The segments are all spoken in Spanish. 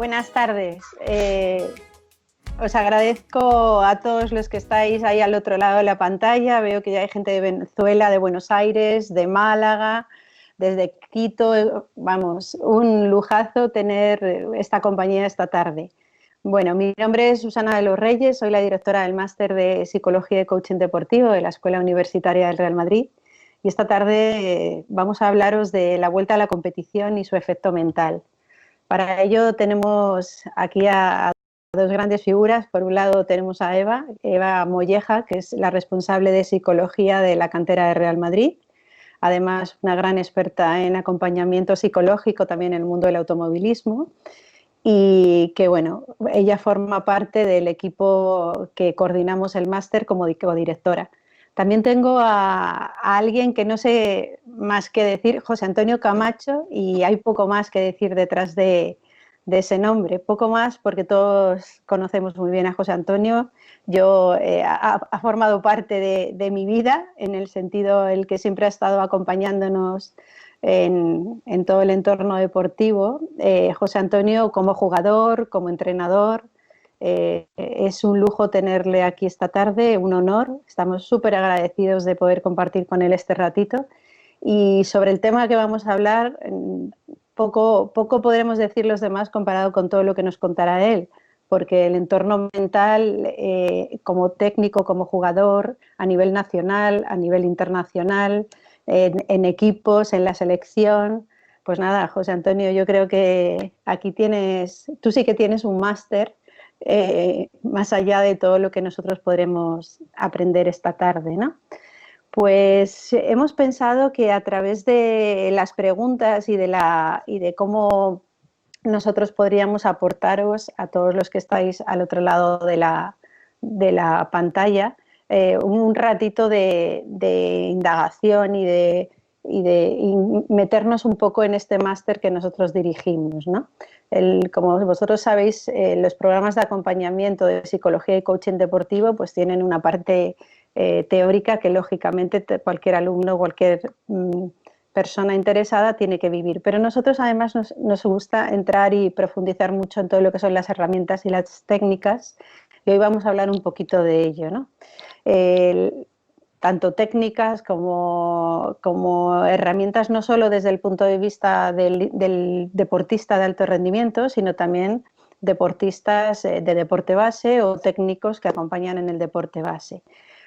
Buenas tardes. Os agradezco a todos los que estáis ahí al otro lado de la pantalla. Veo que ya hay gente de Venezuela, de Buenos Aires, de Málaga, desde Quito. Vamos, un lujazo tener esta compañía esta tarde. Bueno, mi nombre es Susana de los Reyes, soy la directora del Máster de Psicología y Coaching Deportivo de la Escuela Universitaria del Real Madrid. Y esta tarde vamos a hablaros de la vuelta a la competición y su efecto mental. Para ello tenemos aquí a dos grandes figuras. Por un lado tenemos a Eva Molleja, que es la responsable de psicología de la cantera de Real Madrid. Además, una gran experta en acompañamiento psicológico también en el mundo del automovilismo. Y que, bueno, ella forma parte del equipo que coordinamos el máster como codirectora. También tengo a alguien que no sé más que decir, José Antonio Camacho, y hay poco más que decir detrás de ese nombre. Poco más porque todos conocemos muy bien a José Antonio. Ha formado parte de mi vida, en el sentido el que siempre ha estado acompañándonos en todo el entorno deportivo. José Antonio como jugador, como entrenador. Es un lujo tenerle aquí esta tarde, un honor. Estamos súper agradecidos de poder compartir con él este ratito. Y sobre el tema que vamos a hablar, poco podremos decir los demás comparado con todo lo que nos contará él, porque el entorno mental, como técnico, como jugador, a nivel nacional, a nivel internacional, en equipos, en la selección. Pues nada, José Antonio, yo creo que aquí tú sí que tienes un máster más allá de todo lo que nosotros podremos aprender esta tarde, ¿no? Pues hemos pensado que a través de las preguntas y de cómo nosotros podríamos aportaros a todos los que estáis al otro lado de la pantalla un ratito de indagación y meternos un poco en este máster que nosotros dirigimos, ¿no? Como vosotros sabéis, los programas de acompañamiento de psicología y coaching deportivo pues tienen una parte teórica que lógicamente cualquier alumno, cualquier persona interesada tiene que vivir. Pero nosotros además nos gusta entrar y profundizar mucho en todo lo que son las herramientas y las técnicas, y hoy vamos a hablar un poquito de ello, ¿no? Tanto técnicas como herramientas, no solo desde el punto de vista del deportista de alto rendimiento, sino también deportistas de deporte base o técnicos que acompañan en el deporte base.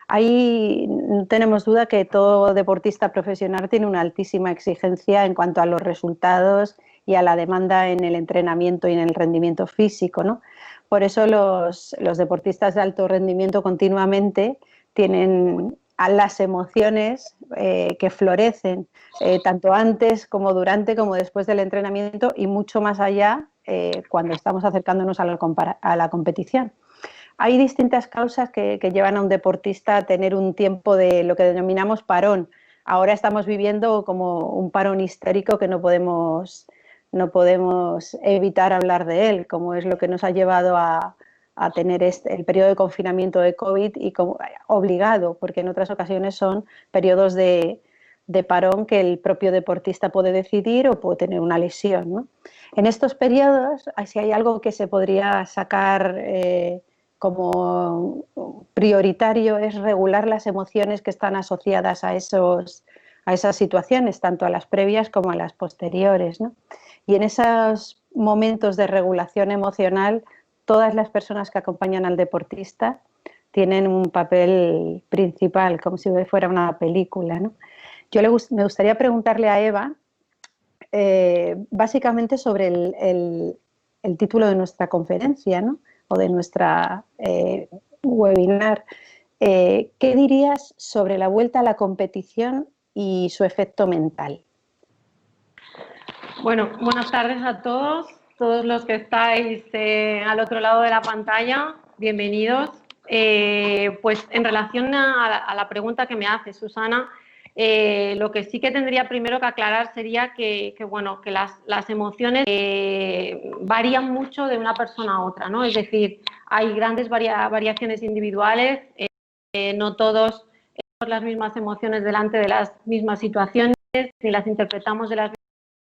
Ahí no tenemos duda que todo deportista profesional tiene una altísima exigencia en cuanto a los resultados y a la demanda en el entrenamiento y en el rendimiento físico, ¿no? Por eso los deportistas de alto rendimiento continuamente tienen a las emociones que florecen tanto antes como durante como después del entrenamiento y mucho más allá cuando estamos acercándonos a la competición. Hay distintas causas que llevan a un deportista a tener un tiempo de lo que denominamos parón. Ahora estamos viviendo como un parón histórico que no podemos evitar hablar de él, como es lo que nos ha llevado a tener el periodo de confinamiento de COVID y obligado, porque en otras ocasiones son periodos de parón que el propio deportista puede decidir o puede tener una lesión, ¿no? En estos periodos, si hay algo que se podría sacar como prioritario, es regular las emociones que están asociadas a esas situaciones, tanto a las previas como a las posteriores, ¿no? Y en esos momentos de regulación emocional, todas las personas que acompañan al deportista tienen un papel principal, como si fuera una película, ¿no? Me gustaría preguntarle a Eva, básicamente sobre el título de nuestra conferencia, ¿no? O de nuestra webinar. ¿Qué dirías sobre la vuelta a la competición y su efecto mental? Bueno, buenas tardes a todos los que estáis al otro lado de la pantalla, bienvenidos. Pues en relación a la pregunta que me hace Susana, lo que sí que tendría primero que aclarar sería que las emociones varían mucho de una persona a otra, ¿no? Es decir, hay grandes variaciones individuales, no todos tenemos las mismas emociones delante de las mismas situaciones, ni las interpretamos de las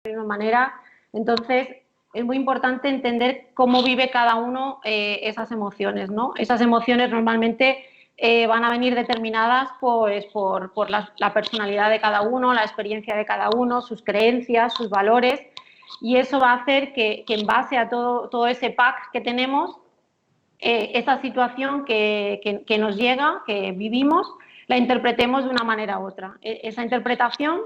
misma manera. Entonces, es muy importante entender cómo vive cada uno esas emociones, ¿no? Esas emociones normalmente van a venir determinadas pues, por la personalidad de cada uno, la experiencia de cada uno, sus creencias, sus valores, y eso va a hacer que en base a todo ese pack que tenemos, esa situación que nos llega, que vivimos, la interpretemos de una manera u otra. Esa interpretación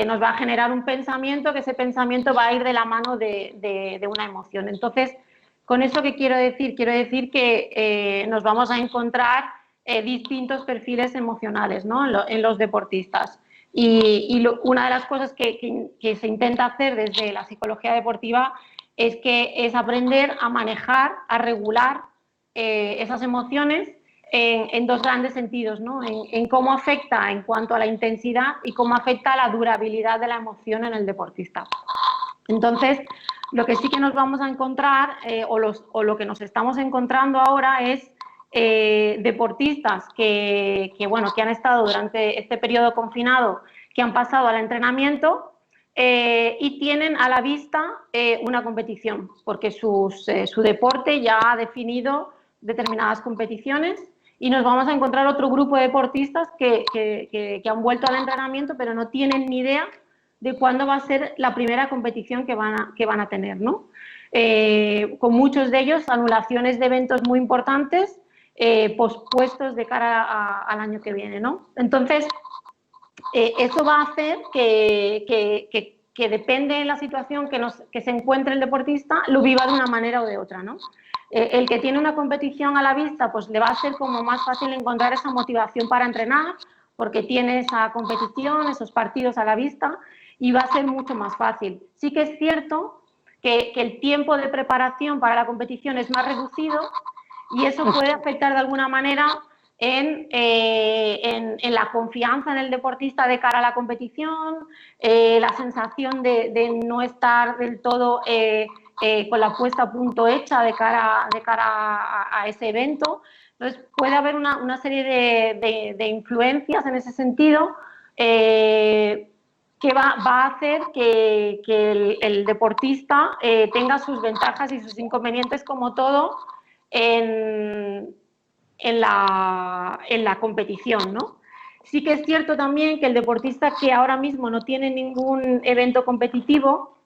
nos va a generar un pensamiento, que ese pensamiento va a ir de la mano de una emoción. Entonces, ¿con eso qué quiero decir? Quiero decir que nos vamos a encontrar distintos perfiles emocionales, ¿no? En los deportistas. Una de las cosas que se intenta hacer desde la psicología deportiva es aprender a manejar, a regular esas emociones en dos grandes sentidos, ¿no? En cómo afecta en cuanto a la intensidad y cómo afecta a la durabilidad de la emoción en el deportista. Entonces, lo que sí que nos vamos a encontrar, o lo que nos estamos encontrando ahora es deportistas bueno, que han estado durante este periodo confinado, que han pasado al entrenamiento y tienen a la vista una competición, porque su deporte ya ha definido determinadas competiciones, y nos vamos a encontrar otro grupo de deportistas que han vuelto al entrenamiento, pero no tienen ni idea de cuándo va a ser la primera competición que van a tener, ¿no? Con muchos de ellos anulaciones de eventos muy importantes, pospuestos de cara al año que viene, ¿no? Entonces, eso va a hacer que depende de la situación que se encuentre el deportista, lo viva de una manera o de otra, ¿no? El que tiene una competición a la vista, pues le va a ser como más fácil encontrar esa motivación para entrenar, porque tiene esa competición, esos partidos a la vista, y va a ser mucho más fácil. Sí que es cierto que el tiempo de preparación para la competición es más reducido, y eso puede afectar de alguna manera en la confianza en el deportista de cara a la competición, la sensación de no estar del todo con la puesta a punto hecha de cara a ese evento. Entonces, puede haber una serie de influencias en ese sentido que va a hacer que el deportista tenga sus ventajas y sus inconvenientes, como todo en la competición, ¿no? Sí que es cierto también que el deportista que ahora mismo no tiene ningún evento competitivo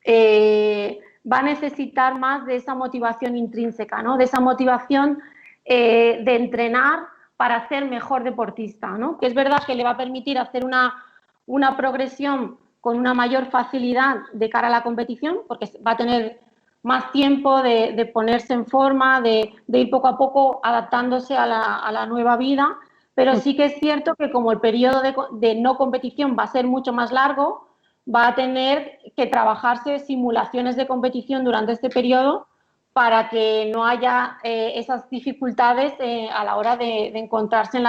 va a necesitar más de esa motivación intrínseca, ¿no? De esa motivación de entrenar para ser mejor deportista, ¿no? Que es verdad que le va a permitir hacer una progresión con una mayor facilidad de cara a la competición, porque va a tener más tiempo de ponerse en forma, de ir poco a poco adaptándose a la nueva vida, pero sí que es cierto que como el periodo de no competición va a ser mucho más largo, va a tener que trabajarse simulaciones de competición durante este periodo para que no haya esas dificultades a la hora de encontrarse en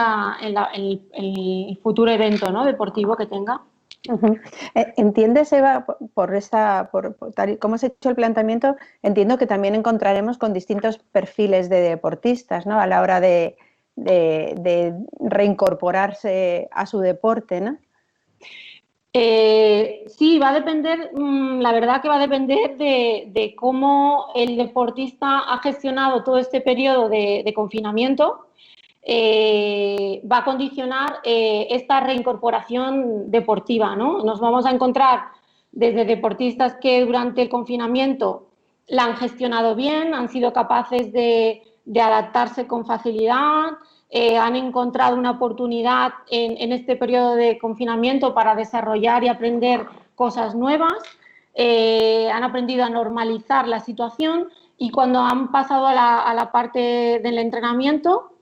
el futuro evento, ¿no?, deportivo que tenga. ¿Entiendes, Eva, por tal y como has hecho el planteamiento, entiendo que también encontraremos con distintos perfiles de deportistas, ¿no?, a la hora de reincorporarse a su deporte, ¿no? Sí, va a depender, la verdad que va a depender de cómo el deportista ha gestionado todo este periodo de confinamiento. Va a condicionar esta reincorporación deportiva, ¿no? Nos vamos a encontrar desde deportistas que durante el confinamiento la han gestionado bien, han sido capaces de adaptarse con facilidad, han encontrado una oportunidad en este periodo de confinamiento para desarrollar y aprender cosas nuevas, han aprendido a normalizar la situación, y cuando han pasado a la parte del entrenamiento,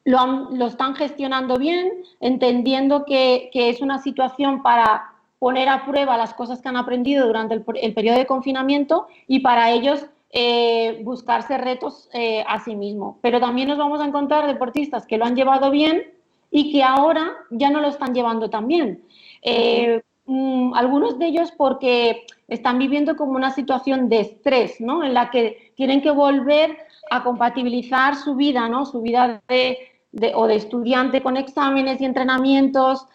lo están gestionando bien, entendiendo que es una situación para poner a prueba las cosas que han aprendido durante el periodo de confinamiento, y para ellos buscarse retos a sí mismos. Pero también nos vamos a encontrar deportistas que lo han llevado bien y que ahora ya no lo están llevando tan bien. Algunos de ellos porque están viviendo como una situación de estrés, ¿no?, en la que tienen que volver a compatibilizar su vida, ¿no?, su vida o de estudiante con exámenes y entrenamientos,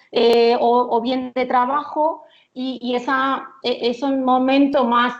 o bien de trabajo, ese momento más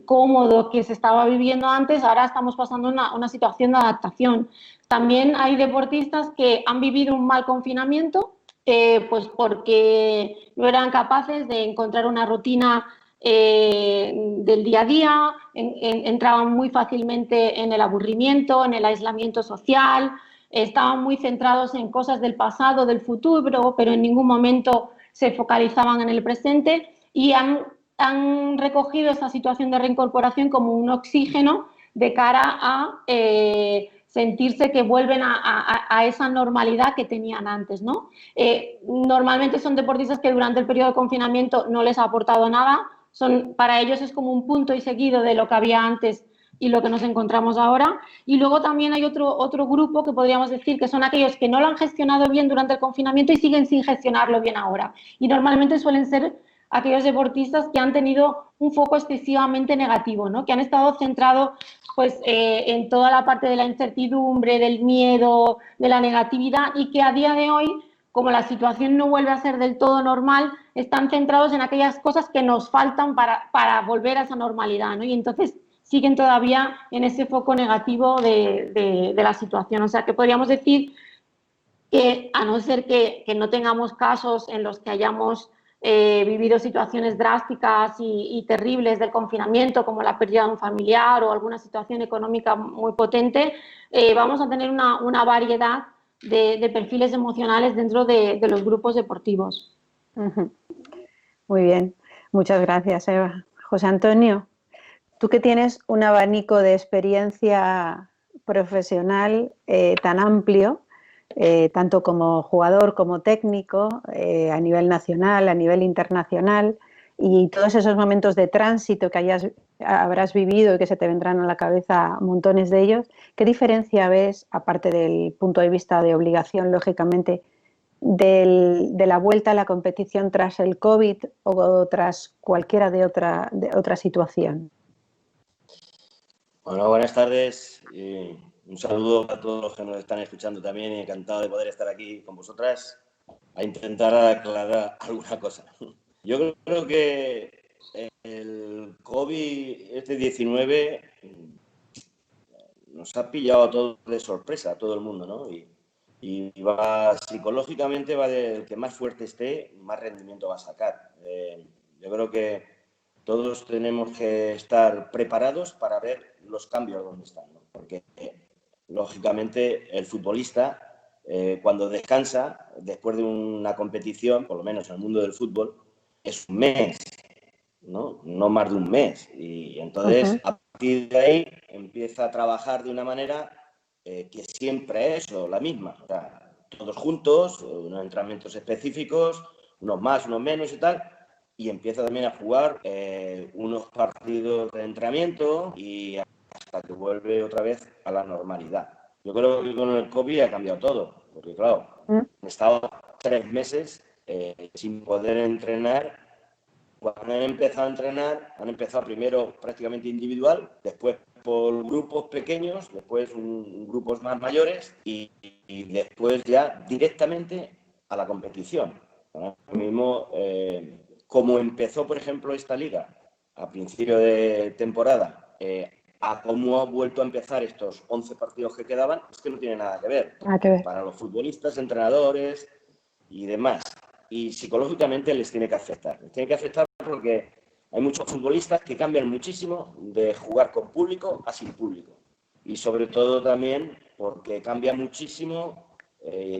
cómodo que se estaba viviendo antes, ahora estamos pasando una situación de adaptación. También hay deportistas que han vivido un mal confinamiento, pues porque no eran capaces de encontrar una rutina del día a día, entraban muy fácilmente en el aburrimiento, en el aislamiento social, estaban muy centrados en cosas del pasado, del futuro, pero en ningún momento se focalizaban en el presente y han recogido esa situación de reincorporación como un oxígeno de cara a sentirse que vuelven a esa normalidad que tenían antes, ¿no? Normalmente son deportistas que durante el periodo de confinamiento no les ha aportado nada, para ellos es como un punto y seguido de lo que había antes y lo que nos encontramos ahora. Y luego también hay otro grupo que podríamos decir que son aquellos que no lo han gestionado bien durante el confinamiento y siguen sin gestionarlo bien ahora. Y normalmente suelen ser aquellos deportistas que han tenido un foco excesivamente negativo, ¿no? Que han estado centrados pues, en toda la parte de la incertidumbre, del miedo, de la negatividad y que a día de hoy, como la situación no vuelve a ser del todo normal, están centrados en aquellas cosas que nos faltan para volver a esa normalidad, ¿no? Y entonces siguen todavía en ese foco negativo de la situación. O sea, que podríamos decir que, a no ser que no tengamos casos en los que hayamos vivido situaciones drásticas y terribles del confinamiento, como la pérdida de un familiar o alguna situación económica muy potente, vamos a tener una variedad de perfiles emocionales dentro de los grupos deportivos. Muy bien, muchas gracias, Eva. José Antonio, tú que tienes un abanico de experiencia profesional tan amplio, tanto como jugador como técnico, a nivel nacional, a nivel internacional, y todos esos momentos de tránsito que habrás vivido y que se te vendrán a la cabeza montones de ellos, ¿qué diferencia ves, aparte del punto de vista de obligación, lógicamente, de la vuelta a la competición tras el COVID o tras cualquiera de otra situación? Bueno, buenas tardes. Un saludo a todos los que nos están escuchando también y encantado de poder estar aquí con vosotras a intentar aclarar alguna cosa. Yo creo que el COVID-19 nos ha pillado a todos de sorpresa, a todo el mundo, ¿no? Y va, psicológicamente va del que más fuerte esté, más rendimiento va a sacar. Yo creo que todos tenemos que estar preparados para ver los cambios donde están, ¿no? Porque, lógicamente, el futbolista, cuando descansa, después de una competición, por lo menos en el mundo del fútbol, es un mes, ¿no? No más de un mes. Y entonces, a partir de ahí, empieza a trabajar de una manera que siempre es la misma. O sea, todos juntos, unos entrenamientos específicos, unos más, unos menos y tal, y empieza también a jugar unos partidos de entrenamiento y hasta que vuelve otra vez a la normalidad. Yo creo que con el COVID ha cambiado todo, porque claro, han estado 3 meses sin poder entrenar. Cuando han empezado a entrenar, han empezado primero prácticamente individual, después por grupos pequeños, después grupos más mayores y después ya directamente a la competición. Ahora mismo, como empezó, por ejemplo, esta liga a principio de temporada, a cómo ha vuelto a empezar estos 11 partidos que quedaban, es que no tiene nada que ver. Para los futbolistas, entrenadores y demás. Y psicológicamente les tiene que afectar. Les tiene que afectar porque hay muchos futbolistas que cambian muchísimo de jugar con público a sin público. Y sobre todo también porque cambia muchísimo,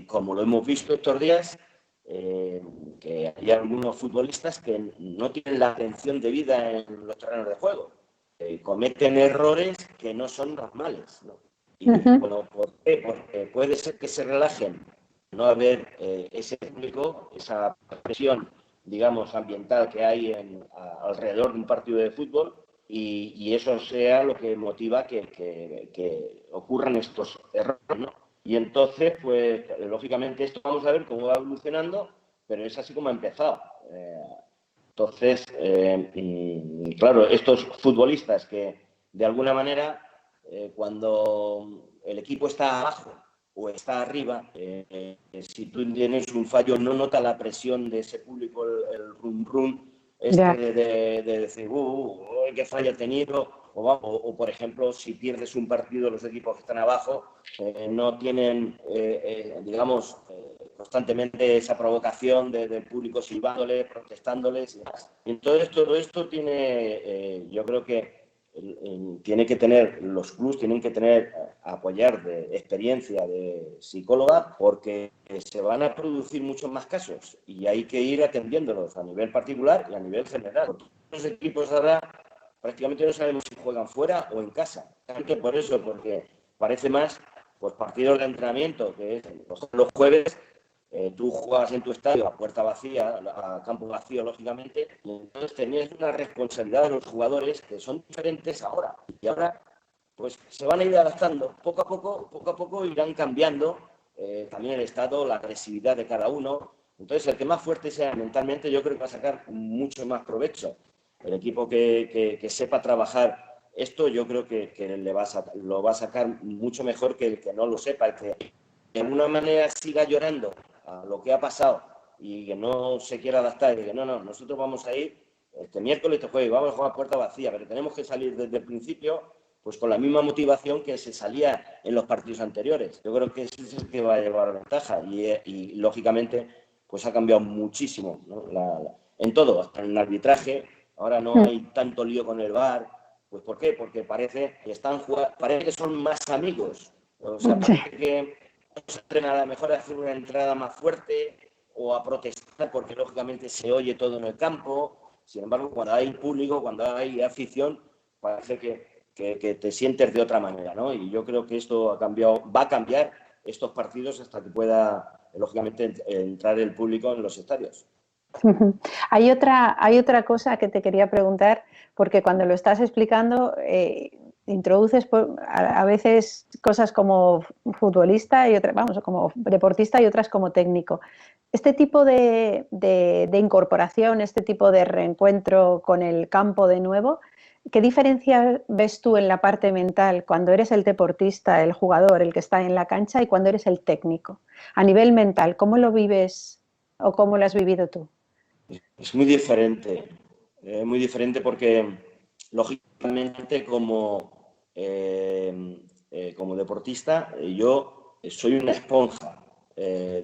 como lo hemos visto estos días, que hay algunos futbolistas que no tienen la atención debida en los terrenos de juego. Cometen errores que no son normales, ¿no? Y bueno, ¿por qué? Porque puede ser que se relajen, no haber ese público, esa presión, digamos, ambiental que hay alrededor de un partido de fútbol y eso sea lo que motiva que ocurran estos errores, ¿no? Y entonces, pues, lógicamente esto vamos a ver cómo va evolucionando, pero es así como ha empezado. Entonces, claro, estos futbolistas que, de alguna manera, cuando el equipo está abajo o está arriba, si tú tienes un fallo, no nota la presión de ese público, el rum rum, de decir, qué fallo he tenido. O, por ejemplo, si pierdes un partido, los equipos que están abajo no tienen, digamos, constantemente esa provocación del público silbándoles, protestándoles y demás. Entonces, todo esto tiene, yo creo que tiene que tener, los clubs tienen que tener, apoyar de experiencia de psicóloga, porque se van a producir muchos más casos y hay que ir atendiéndolos a nivel particular y a nivel general. Porque los equipos ahora prácticamente no sabemos si juegan fuera o en casa. Por eso, porque parece más pues partidos de entrenamiento, que es los jueves, tú jugabas en tu estadio a puerta vacía, a campo vacío, lógicamente, y entonces tenías una responsabilidad de los jugadores que son diferentes ahora. Y ahora, pues se van a ir adaptando. Poco a poco irán cambiando también el estado, la agresividad de cada uno. Entonces, el que más fuerte sea mentalmente, yo creo que va a sacar mucho más provecho. El equipo que sepa trabajar esto, yo creo que lo va a sacar mucho mejor que el que no lo sepa, el que de alguna manera siga llorando a lo que ha pasado y que no se quiera adaptar y que no, nosotros vamos a ir este miércoles, este jueves, vamos a jugar a puerta vacía, pero tenemos que salir desde el principio pues con la misma motivación que se salía en los partidos anteriores. Yo creo que ese es el que va a llevar ventaja y lógicamente pues ha cambiado muchísimo, ¿no? En todo, hasta en el arbitraje. Ahora no hay tanto lío con el VAR. Pues ¿por qué? Porque parece que son más amigos. O sea, parece que se entrenan a lo mejor a hacer una entrada más fuerte o a protestar porque lógicamente se oye todo en el campo. Sin embargo, cuando hay público, cuando hay afición, parece que te sientes de otra manera, ¿no? Y yo creo que esto va a cambiar estos partidos hasta que pueda, lógicamente, entrar el público en los estadios. Hay otra cosa que te quería preguntar, porque cuando lo estás explicando introduces a veces cosas como futbolista y otras, vamos, como deportista y otras como técnico. Este tipo de incorporación, este tipo de reencuentro con el campo de nuevo, ¿qué diferencia ves tú en la parte mental cuando eres el deportista, el jugador, el que está en la cancha y cuando eres el técnico? A nivel mental, ¿cómo lo vives o cómo lo has vivido tú? Es muy diferente porque, lógicamente, como deportista, yo soy una esponja,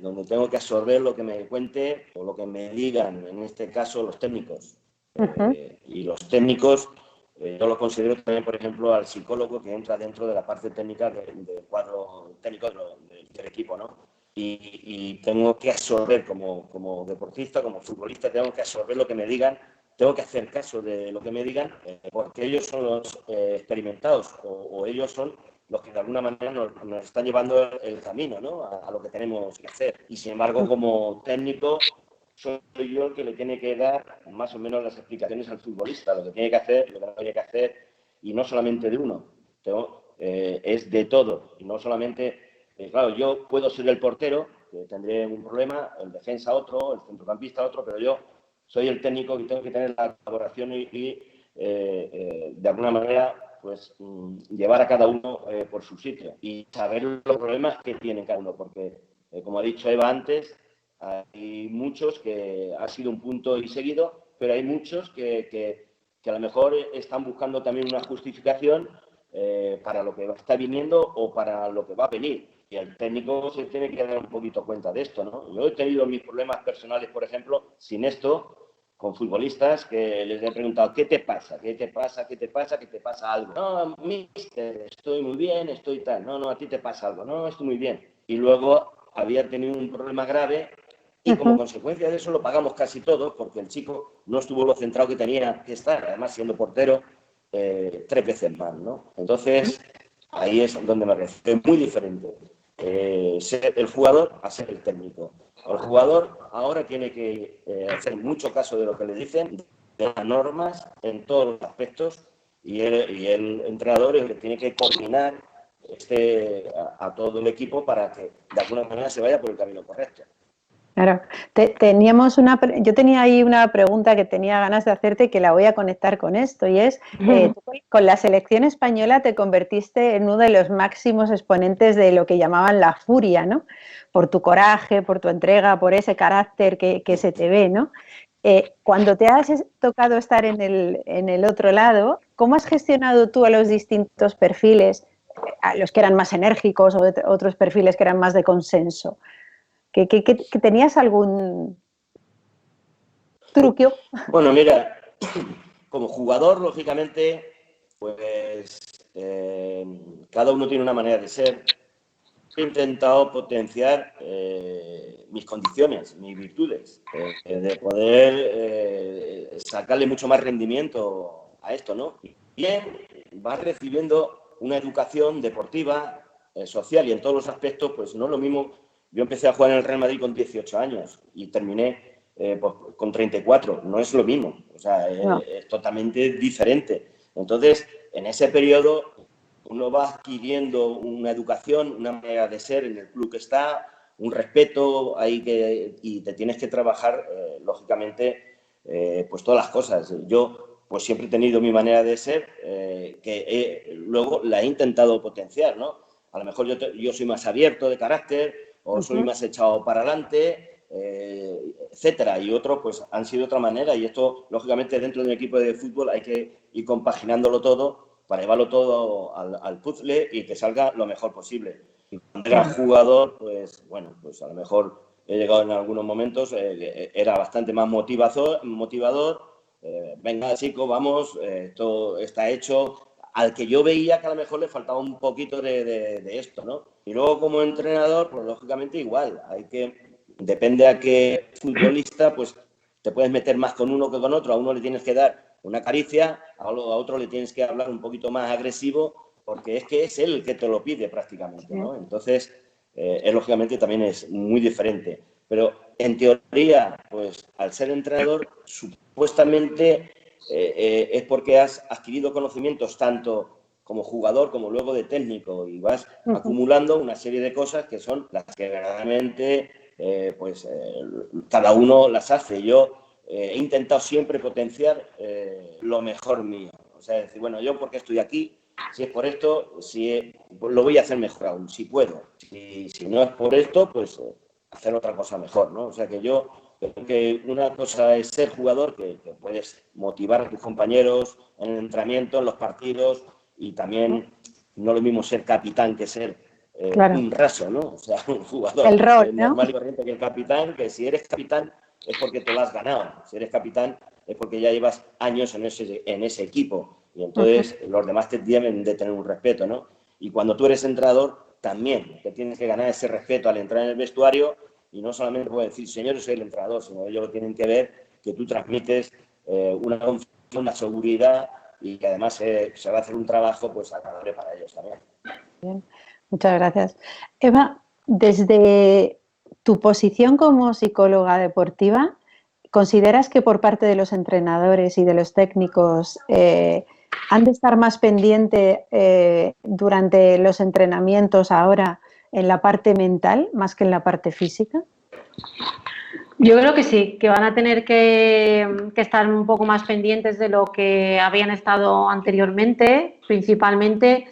donde tengo que absorber lo que me cuente o lo que me digan, en este caso, los técnicos. Y los técnicos, yo lo considero también, por ejemplo, al psicólogo que entra dentro de la parte técnica del cuadro técnico del equipo, ¿no? Y tengo que absorber como deportista, como futbolista, tengo que absorber lo que me digan, tengo que hacer caso de lo que me digan, porque ellos son los experimentados o ellos son los que de alguna manera nos están llevando el camino, ¿no? A lo que tenemos que hacer. Y sin embargo, como técnico, soy yo el que le tiene que dar más o menos las explicaciones al futbolista, lo que tiene que hacer, lo que no tiene que hacer, y no solamente de uno, es de todo, y no solamente... Claro, yo puedo ser el portero, que tendré un problema, el defensa otro, el centrocampista otro, pero yo soy el técnico que tengo que tener la colaboración y de alguna manera, pues llevar a cada uno por su sitio y saber los problemas que tiene cada uno, porque como ha dicho Eva antes, hay muchos que ha sido un punto y seguido, pero hay muchos que a lo mejor están buscando también una justificación para lo que está viniendo o para lo que va a venir. Y el técnico se tiene que dar un poquito cuenta de esto, ¿no? Yo he tenido mis problemas personales, por ejemplo, sin esto, con futbolistas que les he preguntado, ¿qué te pasa? ¿Qué te pasa? ¿Qué te pasa? ¿Qué te pasa algo? No, mister, estoy muy bien, estoy tal. No, a ti te pasa algo. No, estoy muy bien. Y luego había tenido un problema grave y como consecuencia de eso lo pagamos casi todos porque el chico no estuvo lo centrado que tenía que estar, además siendo portero 3 veces más, ¿no? Entonces, ahí es donde me refiero. Es muy diferente ser el jugador a ser el técnico. El jugador ahora tiene que hacer mucho caso de lo que le dicen, de las normas en todos los aspectos, y el entrenador es el que tiene que coordinar a todo el equipo para que de alguna manera se vaya por el camino correcto. Claro, yo tenía ahí una pregunta que tenía ganas de hacerte y que la voy a conectar con esto, y es, tú con la selección española te convertiste en uno de los máximos exponentes de lo que llamaban la furia, ¿no? Por tu coraje, por tu entrega, por ese carácter que se te ve, ¿no? Cuando te has tocado estar en el otro lado, ¿cómo has gestionado tú a los distintos perfiles, a los que eran más enérgicos o otros perfiles que eran más de consenso? ¿Que tenías algún truquio? Bueno, mira, como jugador, lógicamente, pues cada uno tiene una manera de ser. He intentado potenciar mis condiciones, mis virtudes, de poder sacarle mucho más rendimiento a esto, ¿no? Bien, vas recibiendo una educación deportiva, social y en todos los aspectos, pues no es lo mismo. Yo empecé a jugar en el Real Madrid con 18 años y terminé pues, con 34. No es lo mismo, o sea, No. es totalmente diferente. Entonces, en ese periodo uno va adquiriendo una educación, una manera de ser en el club que está, un respeto ahí y te tienes que trabajar, lógicamente, pues todas las cosas. Yo pues siempre he tenido mi manera de ser, luego la he intentado potenciar, ¿no? A lo mejor yo soy más abierto de carácter o soy más echado para adelante, etcétera. Y otros pues han sido de otra manera y esto, lógicamente, dentro de un equipo de fútbol hay que ir compaginándolo todo para llevarlo todo al puzzle y que salga lo mejor posible. Y cuando era jugador, pues bueno, pues a lo mejor he llegado en algunos momentos, era bastante más motivador, venga chico, vamos, esto está hecho, al que yo veía que a lo mejor le faltaba un poquito de esto, ¿no? Y luego como entrenador, pues lógicamente igual, depende a qué futbolista, pues te puedes meter más con uno que con otro, a uno le tienes que dar una caricia, a otro le tienes que hablar un poquito más agresivo, porque es que es él el que te lo pide prácticamente, ¿no? Entonces, lógicamente también es muy diferente. Pero en teoría, pues al ser entrenador, supuestamente es porque has adquirido conocimientos tanto como jugador como luego de técnico y vas acumulando una serie de cosas que son las que verdaderamente cada uno las hace. Yo he intentado siempre potenciar lo mejor mío. O sea, decir, bueno, yo porque estoy aquí, si es por esto, pues lo voy a hacer mejor aún, si puedo. Si no es por esto, pues hacer otra cosa mejor, ¿no? O sea, que yo creo que una cosa es ser jugador, que puedes motivar a tus compañeros en el entrenamiento, en los partidos, y también no lo mismo ser capitán que ser un raso, ¿no? O sea, un jugador el rol, ¿no? normal y corriente que el capitán, que si eres capitán es porque te lo has ganado. Si eres capitán es porque ya llevas años en ese equipo y entonces los demás te deben de tener un respeto, ¿no? Y cuando tú eres entrenador también te tienes que ganar ese respeto al entrar en el vestuario y no solamente puedes decir, señor, yo soy el entrenador, sino ellos lo tienen que ver que tú transmites una confianza, una seguridad y que además se va a hacer un trabajo pues agradable para ellos también. Bien, muchas gracias. Eva, desde tu posición como psicóloga deportiva, ¿consideras que por parte de los entrenadores y de los técnicos han de estar más pendiente durante los entrenamientos ahora en la parte mental más que en la parte física? Yo creo que sí, que van a tener que estar un poco más pendientes de lo que habían estado anteriormente, principalmente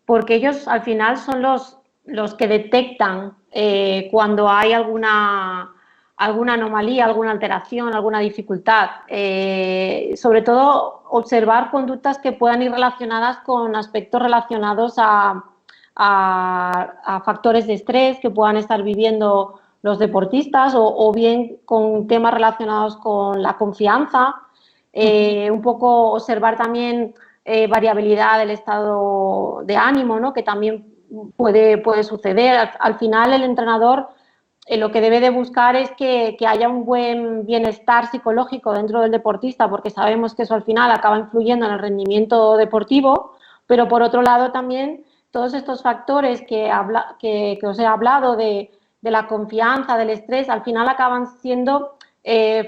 porque ellos al final son los que detectan cuando hay alguna anomalía, alguna alteración, alguna dificultad. Sobre todo, observar conductas que puedan ir relacionadas con aspectos relacionados a factores de estrés que puedan estar viviendo los deportistas o bien con temas relacionados con la confianza, un poco observar también variabilidad del estado de ánimo, ¿no? Que también puede suceder. Al final el entrenador lo que debe de buscar es que haya un buen bienestar psicológico dentro del deportista, porque sabemos que eso al final acaba influyendo en el rendimiento deportivo, pero por otro lado también todos estos factores que os he hablado de la confianza, del estrés, al final acaban siendo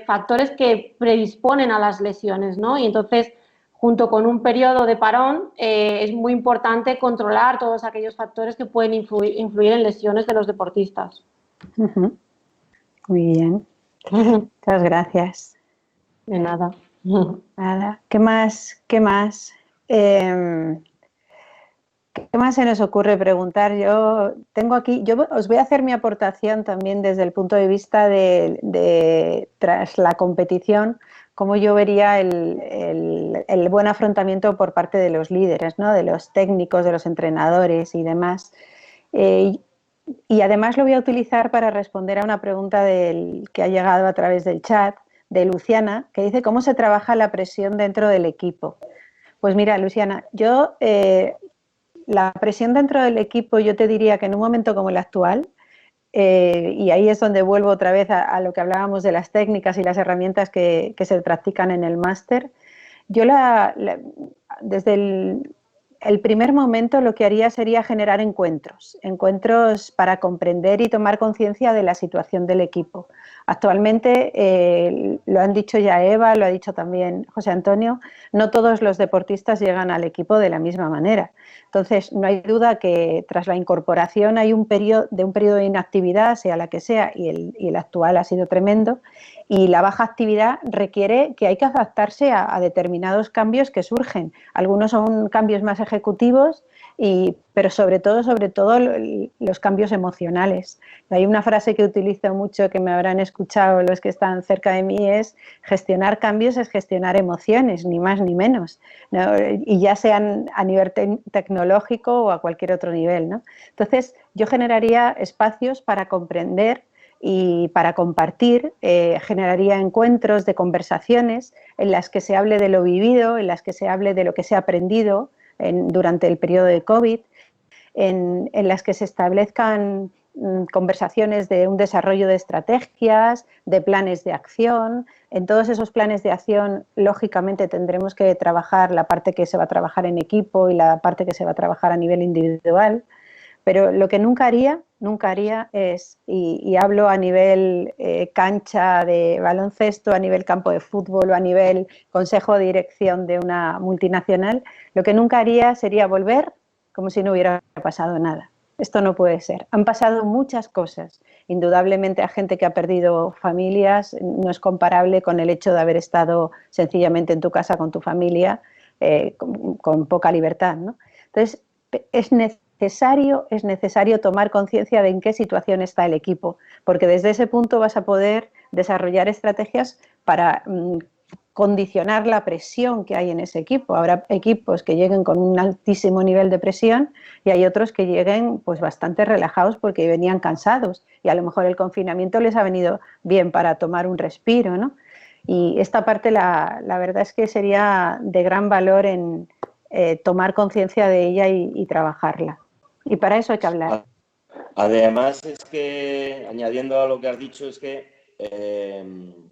factores que predisponen a las lesiones, ¿no? Y entonces, junto con un periodo de parón, es muy importante controlar todos aquellos factores que pueden influir en lesiones de los deportistas. Muy bien. Muchas gracias. De nada. Nada. ¿Qué más? ¿Qué más? ¿Qué más se nos ocurre preguntar? Yo tengo aquí, yo os voy a hacer mi aportación también desde el punto de vista de tras la competición, cómo yo vería el buen afrontamiento por parte de los líderes, ¿no? De los técnicos, de los entrenadores y demás. Eh, y además lo voy a utilizar para responder a una pregunta que ha llegado a través del chat de Luciana, que dice cómo se trabaja la presión dentro del equipo. Pues mira, Luciana, la presión dentro del equipo, yo te diría que en un momento como el actual, y ahí es donde vuelvo otra vez a lo que hablábamos de las técnicas y las herramientas que se practican en el máster, yo desde el primer momento lo que haría sería generar encuentros para comprender y tomar conciencia de la situación del equipo. Actualmente, lo han dicho ya Eva, lo ha dicho también José Antonio, no todos los deportistas llegan al equipo de la misma manera. Entonces, no hay duda que tras la incorporación hay un periodo de inactividad, sea la que sea, y el actual ha sido tremendo, y la baja actividad requiere que hay que adaptarse a determinados cambios que surgen. Algunos son cambios más ejecutivos, pero sobre todo los cambios emocionales. Hay una frase que utilizo mucho, que me habrán escuchado los que están cerca de mí, es: gestionar cambios es gestionar emociones, ni más ni menos, ¿no? Y ya sean a nivel tecnológico o a cualquier otro nivel, ¿no? Entonces, yo generaría espacios para comprender y para compartir, generaría encuentros de conversaciones en las que se hable de lo vivido, en las que se hable de lo que se ha aprendido durante el periodo de COVID, en las que se establezcan conversaciones de un desarrollo de estrategias, de planes de acción. En todos esos planes de acción, lógicamente, tendremos que trabajar la parte que se va a trabajar en equipo y la parte que se va a trabajar a nivel individual. Pero lo que nunca haría es, y hablo a nivel cancha de baloncesto, a nivel campo de fútbol o a nivel consejo de dirección de una multinacional, lo que nunca haría sería volver como si no hubiera pasado nada. Esto no puede ser. Han pasado muchas cosas. Indudablemente a gente que ha perdido familias no es comparable con el hecho de haber estado sencillamente en tu casa con tu familia con poca libertad, ¿no? Entonces, es necesario tomar conciencia de en qué situación está el equipo, porque desde ese punto vas a poder desarrollar estrategias para condicionar la presión que hay en ese equipo. Habrá equipos que lleguen con un altísimo nivel de presión y hay otros que lleguen pues bastante relajados porque venían cansados y a lo mejor el confinamiento les ha venido bien para tomar un respiro, ¿no? Y esta parte la verdad es que sería de gran valor en tomar conciencia de ella y trabajarla. Y para eso hay que hablar. Además, es que, añadiendo a lo que has dicho, es que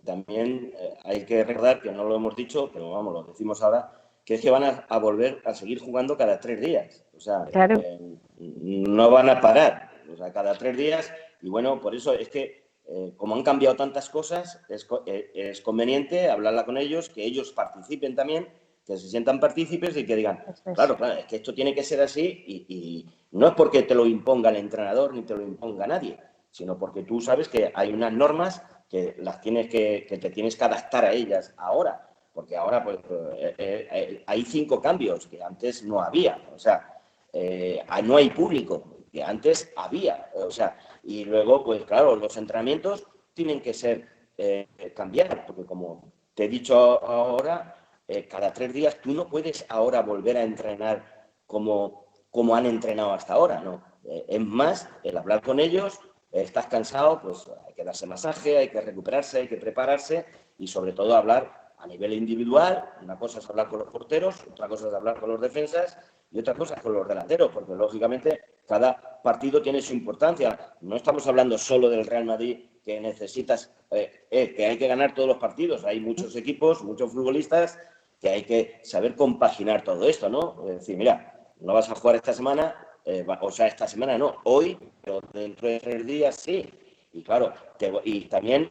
también hay que recordar, que no lo hemos dicho, pero vamos, lo decimos ahora, que es que van a volver a seguir jugando cada 3 días. O sea, claro. No van a parar. O sea, cada 3 días. Y bueno, por eso es que, como han cambiado tantas cosas, es conveniente hablarla con ellos, que ellos participen también, que se sientan partícipes y que digan, claro, es que esto tiene que ser así y no es porque te lo imponga el entrenador ni te lo imponga nadie, sino porque tú sabes que hay unas normas que te tienes que adaptar a ellas ahora, porque ahora pues hay 5 cambios que antes no había, o sea, no hay público, que antes había, o sea, y luego pues claro, los entrenamientos tienen que ser cambiar, porque como te he dicho ahora, cada 3 días tú no puedes ahora volver a entrenar como han entrenado hasta ahora, ¿no? Es más, el hablar con ellos, estás cansado, pues hay que darse masaje, hay que recuperarse, hay que prepararse y sobre todo hablar a nivel individual. Una cosa es hablar con los porteros, otra cosa es hablar con los defensas y otra cosa es con los delanteros, porque lógicamente cada partido tiene su importancia. No estamos hablando solo del Real Madrid, que necesitas, que hay que ganar todos los partidos. Hay muchos equipos, muchos futbolistas que hay que saber compaginar todo esto, ¿no? Es decir, mira, no vas a jugar esta semana, o sea, esta semana no, hoy, pero dentro de 3 días sí. Y claro, y también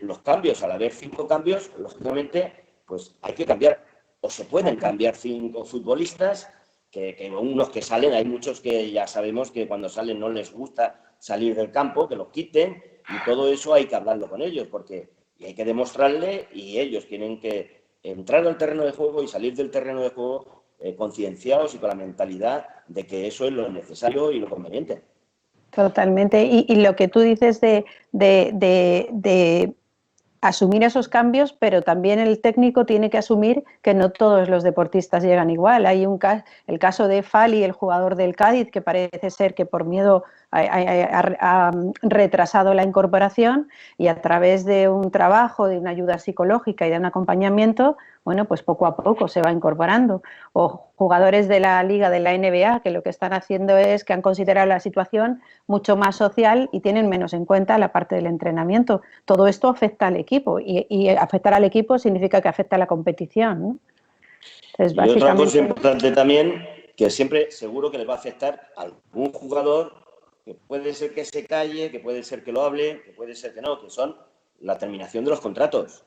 los cambios, al haber 5 cambios, lógicamente, pues hay que cambiar, o se pueden cambiar 5 futbolistas, que unos que salen, hay muchos que ya sabemos que cuando salen no les gusta salir del campo, que los quiten, Y todo eso hay que hablarlo con ellos, porque hay que demostrarle, y ellos tienen que entrar al terreno de juego y salir del terreno de juego concienciados y con la mentalidad de que eso es lo necesario y lo conveniente. Totalmente. Y lo que tú dices de asumir esos cambios, pero también el técnico tiene que asumir que no todos los deportistas llegan igual. Hay el caso de Fali, el jugador del Cádiz, que parece ser que por miedo ha retrasado la incorporación, y a través de un trabajo, de una ayuda psicológica y de un acompañamiento, bueno, pues poco a poco se va incorporando. O jugadores de la Liga, de la NBA, que lo que están haciendo es que han considerado la situación mucho más social y tienen menos en cuenta la parte del entrenamiento. Todo esto afecta al equipo, y afectar al equipo significa que afecta a la competición, ¿no? Entonces, y otra cosa importante también, que siempre seguro que les va a afectar a algún jugador, que puede ser que se calle, que puede ser que lo hable, que puede ser que no, que son la terminación de los contratos.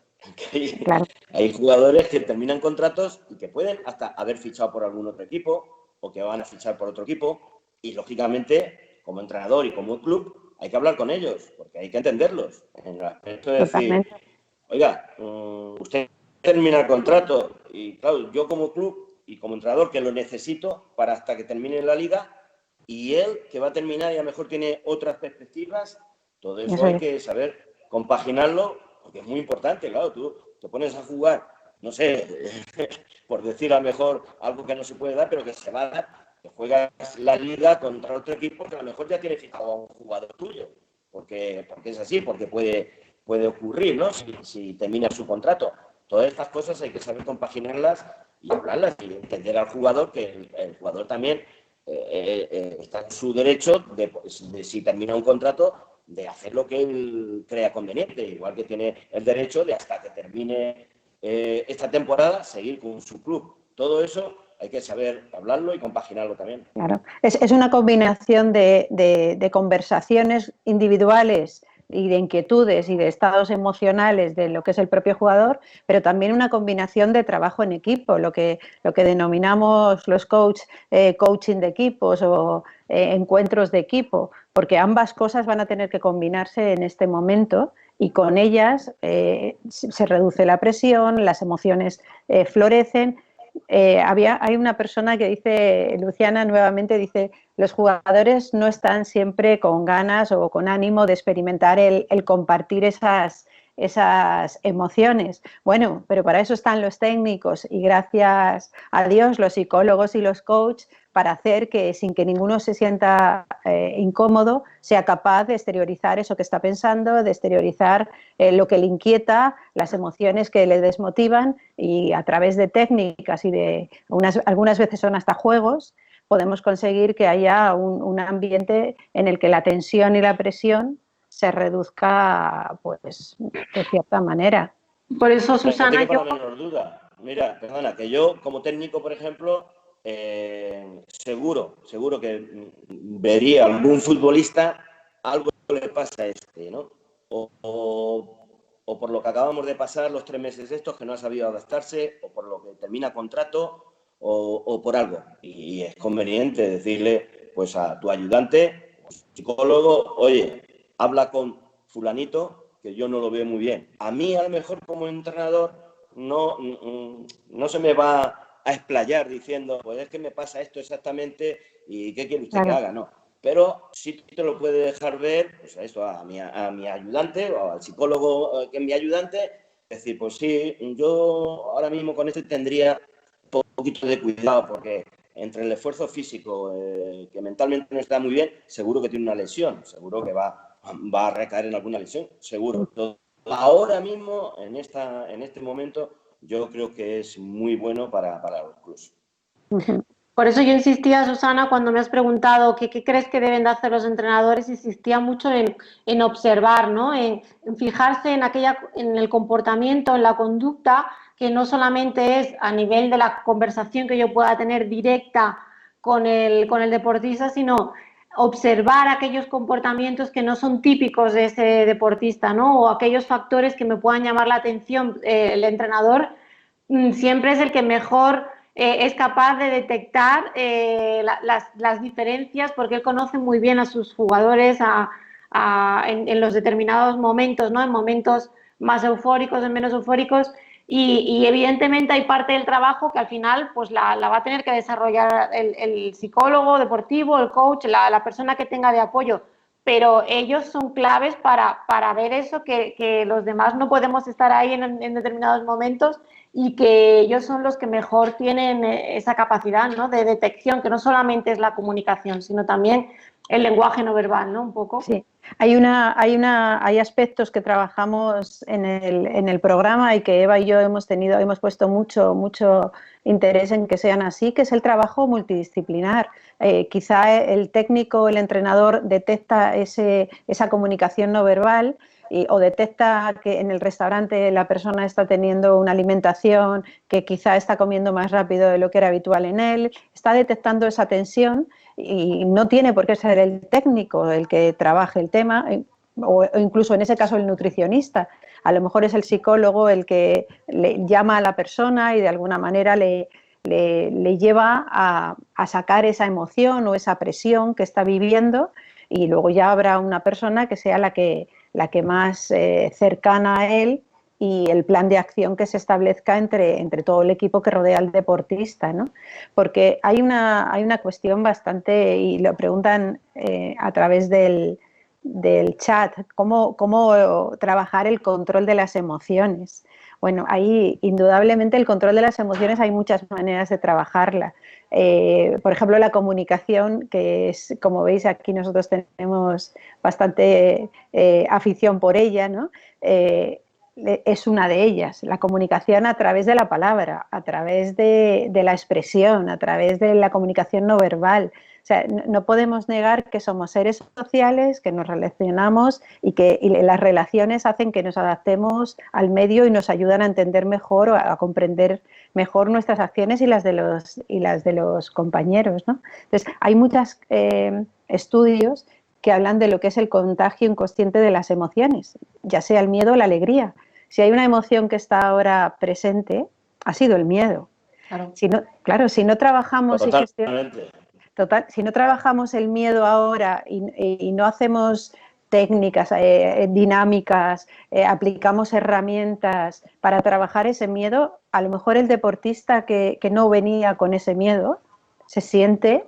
Claro. Hay jugadores que terminan contratos y que pueden hasta haber fichado por algún otro equipo o que van a fichar por otro equipo, y lógicamente, como entrenador y como club, hay que hablar con ellos, porque hay que entenderlos. En el aspecto de decir, oiga, usted termina el contrato y claro, yo como club y como entrenador que lo necesito para hasta que termine la liga, y él que va a terminar y a lo mejor tiene otras perspectivas, todo eso hay que saber compaginarlo, porque es muy importante. Claro, tú te pones a jugar, no sé, por decir a lo mejor algo que no se puede dar, pero que se va a dar, que juegas la liga contra otro equipo que a lo mejor ya tiene fijado a un jugador tuyo, porque es así, porque puede ocurrir, ¿no? Si termina su contrato. Todas estas cosas hay que saber compaginarlas y hablarlas y entender al jugador, que el jugador también está en su derecho de, si termina un contrato, de hacer lo que él crea conveniente, igual que tiene el derecho de hasta que termine esta temporada seguir con su club. Todo eso hay que saber hablarlo y compaginarlo también. Claro, es una combinación de conversaciones individuales y de inquietudes y de estados emocionales de lo que es el propio jugador, pero también una combinación de trabajo en equipo, lo que denominamos los coaching de equipos o encuentros de equipo, porque ambas cosas van a tener que combinarse en este momento, y con ellas se reduce la presión, las emociones florecen. Hay una persona que dice, Luciana nuevamente dice, los jugadores no están siempre con ganas o con ánimo de experimentar el compartir esas emociones. Bueno, pero para eso están los técnicos, y gracias a Dios los psicólogos y los coaches, para hacer que sin que ninguno se sienta incómodo, sea capaz de exteriorizar eso que está pensando, de exteriorizar lo que le inquieta, las emociones que le desmotivan, y a través de técnicas y de algunas veces son hasta juegos, podemos conseguir que haya un ambiente en el que la tensión y la presión se reduzca, pues, de cierta manera. Por eso, Susana, no tengo la menor duda. Mira, perdona, que yo como técnico, por ejemplo, seguro que vería a algún futbolista, algo le pasa a este, ¿no? O por lo que acabamos de pasar los 3 meses estos, que no ha sabido adaptarse, o por lo que termina contrato, o por algo. Y es conveniente decirle, pues, a tu ayudante, psicólogo, oye, habla con fulanito, que yo no lo veo muy bien. A mí, a lo mejor, como entrenador, no se me va a explayar diciendo, pues es que me pasa esto exactamente y ¿qué quiere usted que haga? No. Pero sí te lo puede dejar ver, pues eso, a mi ayudante o al psicólogo que es mi ayudante, decir, pues sí, yo ahora mismo con esto tendría un poquito de cuidado, porque entre el esfuerzo físico, que mentalmente no está muy bien, seguro que tiene una lesión, seguro que va a recaer en alguna lesión, seguro. Entonces, ahora mismo, en este momento, yo creo que es muy bueno para los clubes. Por eso yo insistía, Susana, cuando me has preguntado qué crees que deben de hacer los entrenadores, insistía mucho en observar, ¿no? En fijarse en el comportamiento, en la conducta, que no solamente es a nivel de la conversación que yo pueda tener directa con el deportista, sino observar aquellos comportamientos que no son típicos de ese deportista, ¿no? O aquellos factores que me puedan llamar la atención. El entrenador siempre es el que mejor es capaz de detectar las diferencias, porque él conoce muy bien a sus jugadores, a en los determinados momentos, ¿no? En momentos más eufóricos, en menos eufóricos, y evidentemente hay parte del trabajo que al final pues la va a tener que desarrollar el psicólogo deportivo, el coach, la persona que tenga de apoyo, pero ellos son claves para ver eso, que los demás no podemos estar ahí en determinados momentos y que ellos son los que mejor tienen esa capacidad, ¿no? De detección, que no solamente es la comunicación, sino también el lenguaje no verbal, ¿no? Un poco. Sí, hay aspectos que trabajamos en el programa y que Eva y yo hemos puesto mucho interés en que sean así, que es el trabajo multidisciplinar. Quizá el técnico, el entrenador detecta esa comunicación no verbal o detecta que en el restaurante la persona está teniendo una alimentación que quizá está comiendo más rápido de lo que era habitual en él, está detectando esa tensión y no tiene por qué ser el técnico el que trabaje el tema, o incluso en ese caso el nutricionista. A lo mejor es el psicólogo el que le llama a la persona y de alguna manera le lleva a sacar esa emoción o esa presión que está viviendo, y luego ya habrá una persona que sea la que más cercana a él, y el plan de acción que se establezca entre todo el equipo que rodea al deportista, ¿no? Porque hay una cuestión bastante, y lo preguntan a través del chat, ¿cómo trabajar el control de las emociones? Bueno, ahí indudablemente el control de las emociones hay muchas maneras de trabajarla. Por ejemplo, la comunicación, que es, como veis, aquí nosotros tenemos bastante afición por ella, ¿no? Es una de ellas, la comunicación a través de la palabra, a través de la expresión, a través de la comunicación no verbal. O sea, no podemos negar que somos seres sociales, que nos relacionamos y las relaciones hacen que nos adaptemos al medio y nos ayudan a entender mejor o a comprender mejor nuestras acciones y las de los compañeros, ¿no? Entonces, hay muchos estudios que hablan de lo que es el contagio inconsciente de las emociones, ya sea el miedo o la alegría. Si hay una emoción que está ahora presente, ha sido el miedo. Claro. Si no trabajamos Totalmente. si no trabajamos el miedo ahora y no hacemos técnicas dinámicas, aplicamos herramientas para trabajar ese miedo, a lo mejor el deportista que no venía con ese miedo se siente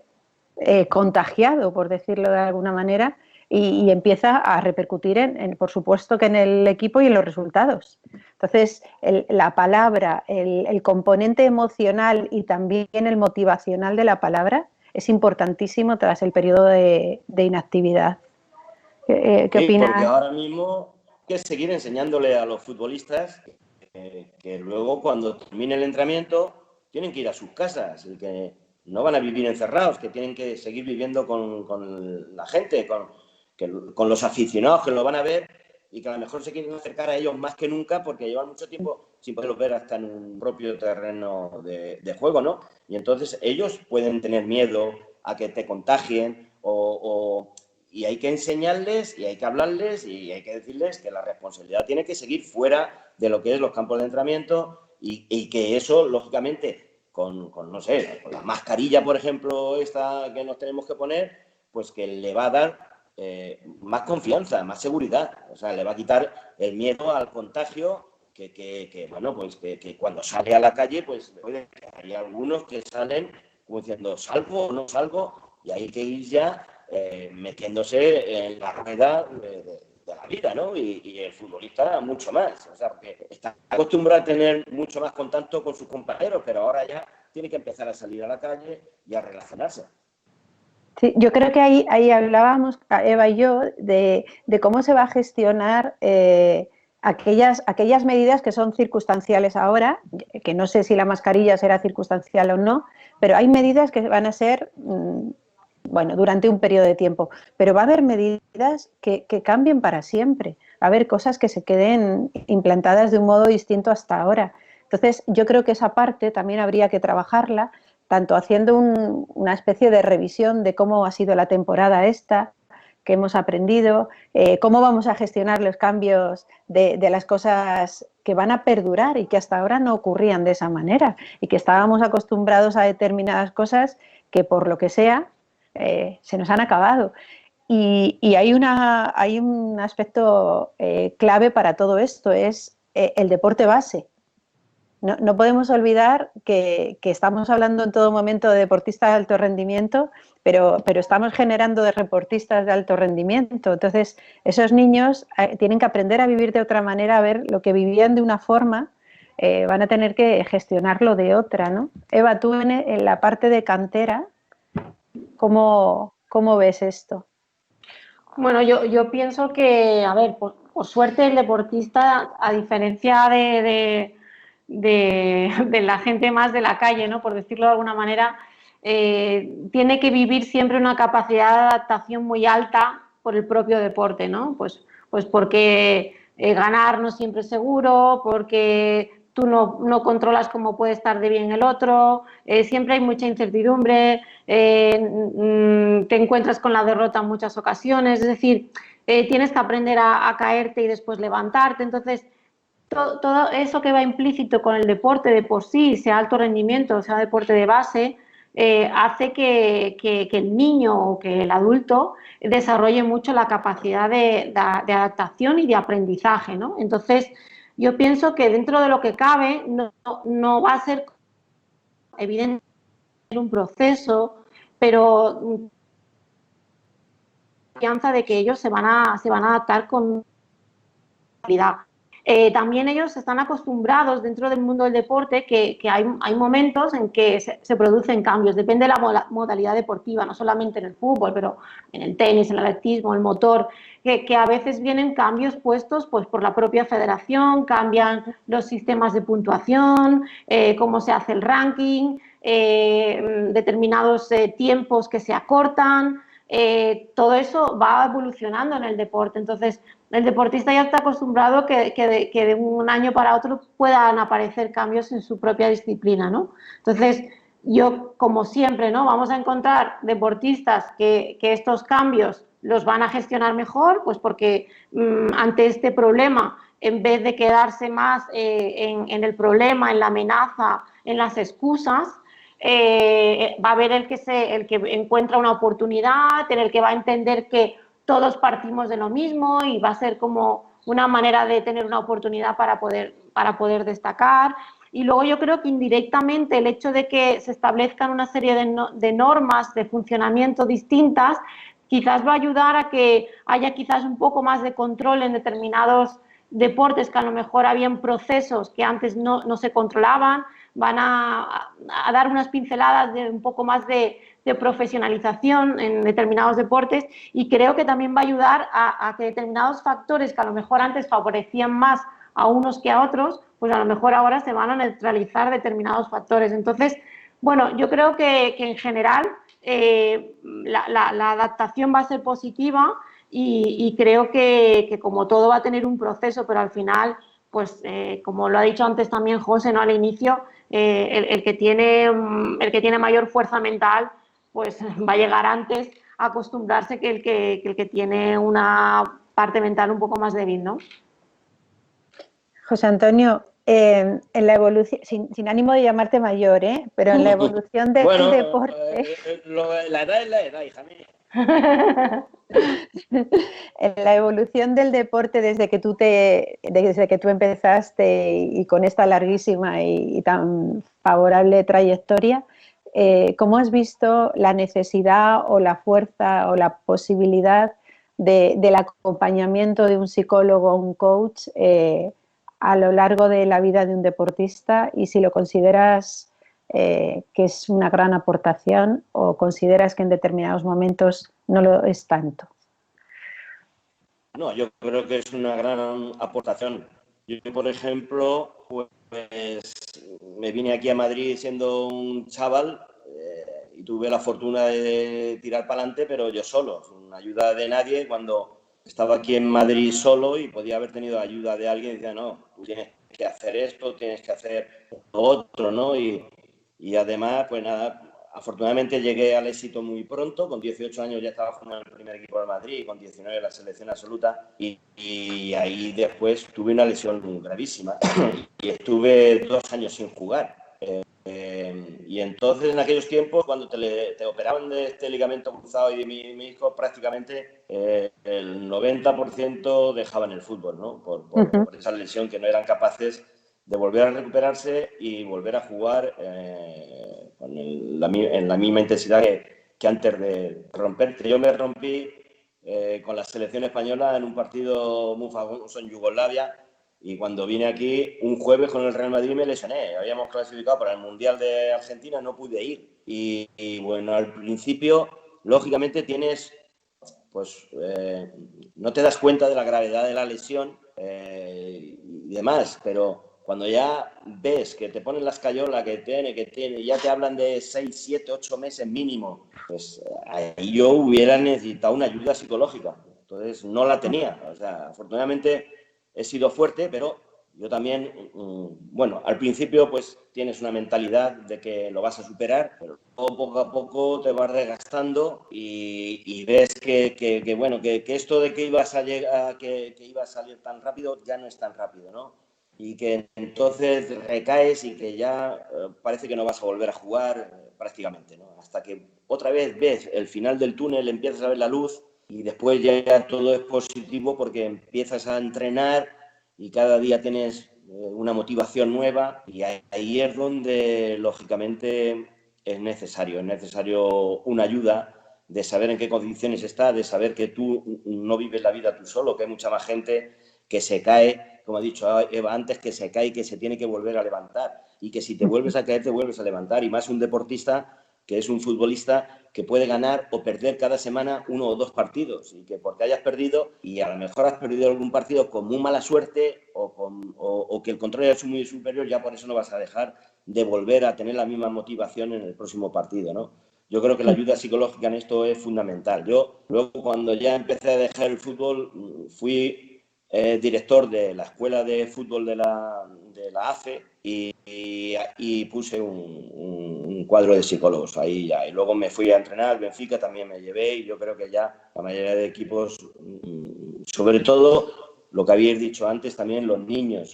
contagiado, por decirlo de alguna manera, y empieza a repercutir por supuesto que en el equipo y en los resultados. Entonces, la palabra, el componente emocional y también el motivacional de la palabra es importantísimo tras el periodo de inactividad. ¿Qué opinas? Porque ahora mismo hay que seguir enseñándole a los futbolistas que luego, cuando termine el entrenamiento, tienen que ir a sus casas y que no van a vivir encerrados, que tienen que seguir viviendo con la gente, con los aficionados que lo van a ver, y que a lo mejor se quieren acercar a ellos más que nunca porque llevan mucho tiempo sin poderlos ver hasta en un propio terreno de juego, ¿no? Y entonces ellos pueden tener miedo a que te contagien y hay que enseñarles y hay que hablarles y hay que decirles que la responsabilidad tiene que seguir fuera de lo que es los campos de entrenamiento y que eso, lógicamente, con no sé, con la mascarilla, por ejemplo, esta que nos tenemos que poner, pues que le va a dar más confianza, más seguridad. O sea, le va a quitar el miedo al contagio que cuando sale a la calle, pues hay algunos que salen como diciendo, ¿salgo o no salgo? Y hay que ir ya metiéndose en la rueda de la vida, ¿no? Y el futbolista mucho más. O sea, porque está acostumbrado a tener mucho más contacto con sus compañeros, pero ahora ya tiene que empezar a salir a la calle y a relacionarse. Sí, yo creo que ahí hablábamos, Eva y yo, de cómo se va a gestionar aquellas medidas que son circunstanciales ahora, que no sé si la mascarilla será circunstancial o no, pero hay medidas que van a ser, durante un periodo de tiempo, pero va a haber medidas que cambien para siempre, va a haber cosas que se queden implantadas de un modo distinto hasta ahora. Entonces, yo creo que esa parte también habría que trabajarla, tanto haciendo una especie de revisión de cómo ha sido la temporada esta, que hemos aprendido, cómo vamos a gestionar los cambios de las cosas que van a perdurar y que hasta ahora no ocurrían de esa manera y que estábamos acostumbrados a determinadas cosas que por lo que sea se nos han acabado. Y hay un aspecto clave para todo esto, es el deporte base. No podemos olvidar que estamos hablando en todo momento de deportistas de alto rendimiento, pero estamos generando de deportistas de alto rendimiento. Entonces, esos niños tienen que aprender a vivir de otra manera, a ver lo que vivían de una forma, van a tener que gestionarlo de otra, ¿no? Eva, tú en la parte de cantera, ¿cómo ves esto? Bueno, yo pienso que, a ver, por suerte el deportista, a diferencia de la gente más de la calle, ¿no? Por decirlo de alguna manera, tiene que vivir siempre una capacidad de adaptación muy alta por el propio deporte, ¿no? Pues porque ganar no siempre es seguro, porque tú no controlas cómo puede estar de bien el otro, siempre hay mucha incertidumbre, te encuentras con la derrota en muchas ocasiones, es decir, tienes que aprender a caerte y después levantarte. Entonces, todo eso que va implícito con el deporte de por sí, sea alto rendimiento, sea deporte de base, hace que el niño o que el adulto desarrolle mucho la capacidad de adaptación y de aprendizaje, ¿no? Entonces, yo pienso que dentro de lo que cabe no va a ser evidente un proceso, pero confianza de que ellos se van a adaptar con calidad. También ellos están acostumbrados dentro del mundo del deporte que hay momentos en que se producen cambios, depende de la modalidad deportiva, no solamente en el fútbol, pero en el tenis, en el atletismo, el motor, que a veces vienen cambios puestos pues, por la propia federación, cambian los sistemas de puntuación, cómo se hace el ranking, determinados tiempos que se acortan, todo eso va evolucionando en el deporte. Entonces, el deportista ya está acostumbrado que de un año para otro puedan aparecer cambios en su propia disciplina, ¿no? Entonces, yo, como siempre, ¿no? Vamos a encontrar deportistas que estos cambios los van a gestionar mejor, pues porque ante este problema, en vez de quedarse más en el problema, en la amenaza, en las excusas, va a haber el que encuentra una oportunidad, en el que va a entender que todos partimos de lo mismo y va a ser como una manera de tener una oportunidad para poder destacar. Y luego yo creo que indirectamente el hecho de que se establezcan una serie de normas de funcionamiento distintas quizás va a ayudar a que haya quizás un poco más de control en determinados deportes que a lo mejor habían procesos que antes no se controlaban, van a dar unas pinceladas de un poco más de profesionalización en determinados deportes, y creo que también va a ayudar a que determinados factores que a lo mejor antes favorecían más a unos que a otros, pues a lo mejor ahora se van a neutralizar determinados factores. Entonces, bueno, yo creo que en general la adaptación va a ser positiva y creo que como todo va a tener un proceso, pero al final, pues como lo ha dicho antes también José, ¿no? Al inicio, el que tiene mayor fuerza mental pues va a llegar antes a acostumbrarse que el que tiene una parte mental un poco más débil, ¿no? José Antonio, en la evolución, sin ánimo de llamarte mayor, pero en la evolución del deporte... La edad es la edad, hija mía. En la evolución del deporte desde que tú empezaste y con esta larguísima y tan favorable trayectoria, ¿cómo has visto la necesidad o la fuerza o la posibilidad del acompañamiento de un psicólogo o un coach a lo largo de la vida de un deportista, y si lo consideras que es una gran aportación o consideras que en determinados momentos no lo es tanto? No, yo creo que es una gran aportación. Yo, por ejemplo, pues me vine aquí a Madrid siendo un chaval y tuve la fortuna de tirar para adelante, pero yo solo, sin ayuda de nadie. Cuando estaba aquí en Madrid solo y podía haber tenido ayuda de alguien, decía, no, tú tienes que hacer esto, tienes que hacer lo otro, ¿no? Y además, pues nada, afortunadamente llegué al éxito muy pronto. Con 18 años ya estaba jugando en el primer equipo de Madrid, y con 19 en la selección absoluta, y ahí después tuve una lesión gravísima y estuve 2 años sin jugar. Y entonces en aquellos tiempos, cuando te operaban de este ligamento cruzado y de mi hijo, prácticamente el 90% dejaban el fútbol, ¿no? Por esa lesión, que no eran capaces de volver a recuperarse y volver a jugar en la misma intensidad que antes de romperte. Yo me rompí con la selección española en un partido muy famoso en Yugoslavia. Y cuando vine aquí, un jueves con el Real Madrid me lesioné. Habíamos clasificado para el Mundial de Argentina, no pude ir. Y bueno, al principio, lógicamente, pues no te das cuenta de la gravedad de la lesión y demás, pero cuando ya ves que te ponen la escayola que tiene, ya te hablan de 6, 7, 8 meses mínimo, pues ahí yo hubiera necesitado una ayuda psicológica. Entonces no la tenía. O sea, afortunadamente he sido fuerte, pero yo también, bueno, al principio pues tienes una mentalidad de que lo vas a superar, pero poco a poco te vas desgastando y ves que esto de que ibas a llegar, que iba a salir tan rápido ya no es tan rápido, ¿no? Y que entonces recaes y que ya parece que no vas a volver a jugar prácticamente, ¿no? Hasta que otra vez ves el final del túnel, empiezas a ver la luz y después ya todo es positivo porque empiezas a entrenar y cada día tienes una motivación nueva y ahí es donde lógicamente es necesario una ayuda, de saber en qué condiciones estás, de saber que tú no vives la vida tú solo, que hay mucha más gente que se cae, como ha dicho Eva antes, que se cae y que se tiene que volver a levantar, y que si te vuelves a caer te vuelves a levantar, y más un deportista que es un futbolista que puede ganar o perder cada semana 1 o 2 partidos, y que porque hayas perdido, y a lo mejor has perdido algún partido con muy mala suerte o que el contrario es muy superior, ya por eso no vas a dejar de volver a tener la misma motivación en el próximo partido, ¿no? Yo creo que la ayuda psicológica en esto es fundamental. Yo luego, cuando ya empecé a dejar el fútbol, fui director de la escuela de fútbol de la AFE y puse un cuadro de psicólogos ahí ya. Y luego me fui a entrenar al Benfica, también me llevé, y yo creo que ya la mayoría de equipos, sobre todo lo que habíais dicho antes, también los niños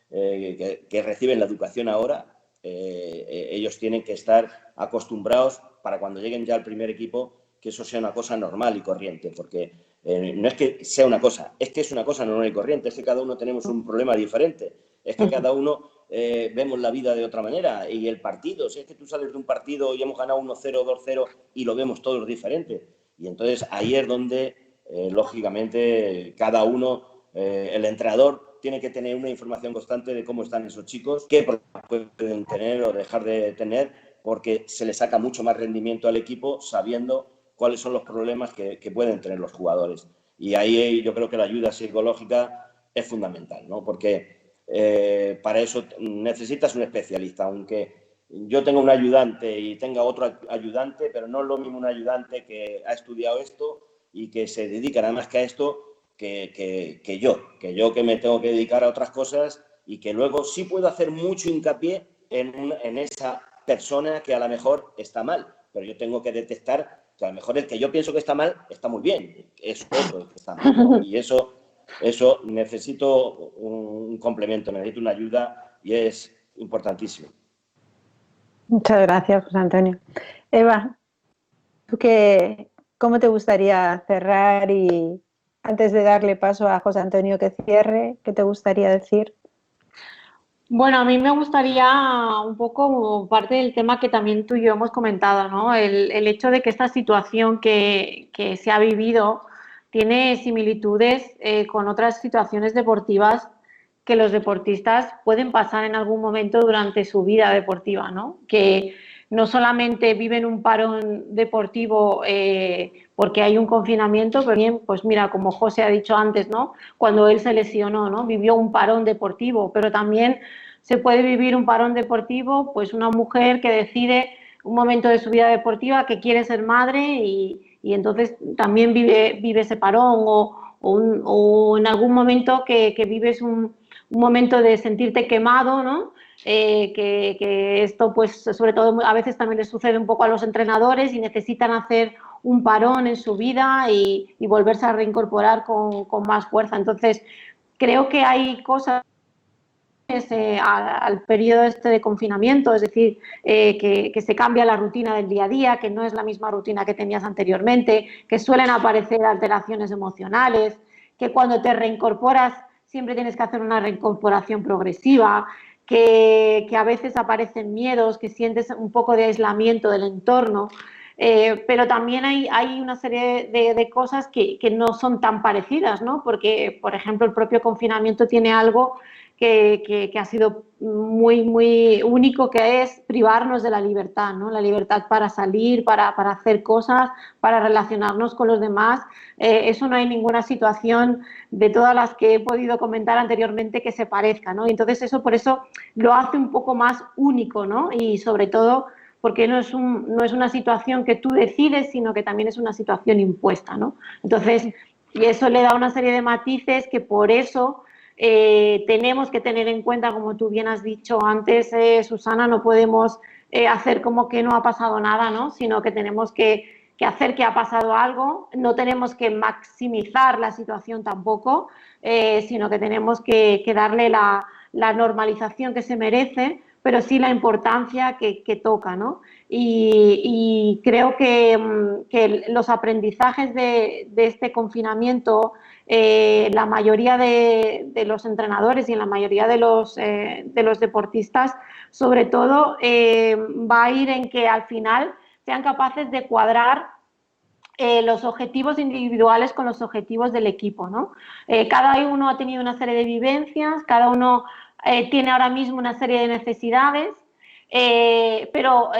que reciben la educación ahora, ellos tienen que estar acostumbrados para cuando lleguen ya al primer equipo, que eso sea una cosa normal y corriente, porque no es que sea una cosa, es que es una cosa normal y corriente, es que cada uno tenemos un problema diferente, es que cada uno vemos la vida de otra manera, y el partido, si es que tú sales de un partido y hemos ganado 1-0, 2-0 y lo vemos todos diferente, y entonces ahí es donde lógicamente cada uno, el entrenador tiene que tener una información constante de cómo están esos chicos, qué problemas pueden tener o dejar de tener, porque se le saca mucho más rendimiento al equipo sabiendo cuáles son los problemas que pueden tener los jugadores. Y ahí yo creo que la ayuda psicológica es fundamental, ¿no? Porque para eso necesitas un especialista, aunque yo tenga un ayudante y tenga otro ayudante, pero no es lo mismo un ayudante que ha estudiado esto y que se dedica nada más que a esto que yo que me tengo que dedicar a otras cosas, y que luego sí puedo hacer mucho hincapié en esa persona que a lo mejor está mal, pero yo tengo que detectar que a lo mejor el que yo pienso que está mal está muy bien, es otro el que está mal, ¿no? Y eso necesito un complemento, necesito una ayuda, y es importantísimo. Muchas gracias, José Antonio. Eva, ¿tú cómo te gustaría cerrar? Y antes de darle paso a José Antonio que cierre, ¿qué te gustaría decir? Bueno, a mí me gustaría un poco parte del tema que también tú y yo hemos comentado, ¿no? El hecho de que esta situación que se ha vivido tiene similitudes con otras situaciones deportivas que los deportistas pueden pasar en algún momento durante su vida deportiva, ¿no? Que no solamente viven un parón deportivo porque hay un confinamiento, pero bien, pues mira, como José ha dicho antes, ¿no? Cuando él se lesionó, ¿no? Vivió un parón deportivo, pero también se puede vivir un parón deportivo, pues una mujer que decide un momento de su vida deportiva que quiere ser madre y entonces también vive ese parón, o en algún momento que vives un momento de sentirte quemado, ¿no? Que esto, pues, sobre todo a veces también les sucede un poco a los entrenadores y necesitan hacer un parón en su vida y volverse a reincorporar con más fuerza. Entonces, creo que hay cosas al periodo este de confinamiento, es decir, que se cambia la rutina del día a día, que no es la misma rutina que tenías anteriormente, que suelen aparecer alteraciones emocionales, que cuando te reincorporas siempre tienes que hacer una reincorporación progresiva, que a veces aparecen miedos, que sientes un poco de aislamiento del entorno. Pero también hay una serie de cosas que no son tan parecidas, ¿no? Porque, por ejemplo, el propio confinamiento tiene algo que ha sido muy, muy único, que es privarnos de la libertad, ¿no? La libertad para salir, para hacer cosas, para relacionarnos con los demás. Eso no hay ninguna situación de todas las que he podido comentar anteriormente que se parezca, ¿no? Entonces eso por eso lo hace un poco más único, ¿no? Y sobre todo porque no es una situación que tú decides, sino que también es una situación impuesta, ¿no? Entonces, y eso le da una serie de matices que por eso tenemos que tener en cuenta, como tú bien has dicho antes, Susana, no podemos hacer como que no ha pasado nada, ¿no? Sino que tenemos que hacer que ha pasado algo, no tenemos que maximizar la situación tampoco, sino que tenemos que darle la normalización que se merece, pero sí la importancia que toca, ¿no? Y creo que los aprendizajes de este confinamiento, la mayoría de los entrenadores y en la mayoría de los deportistas, sobre todo, va a ir en que al final sean capaces de cuadrar los objetivos individuales con los objetivos del equipo, ¿no? Cada uno ha tenido una serie de vivencias, cada uno tiene ahora mismo una serie de necesidades, pero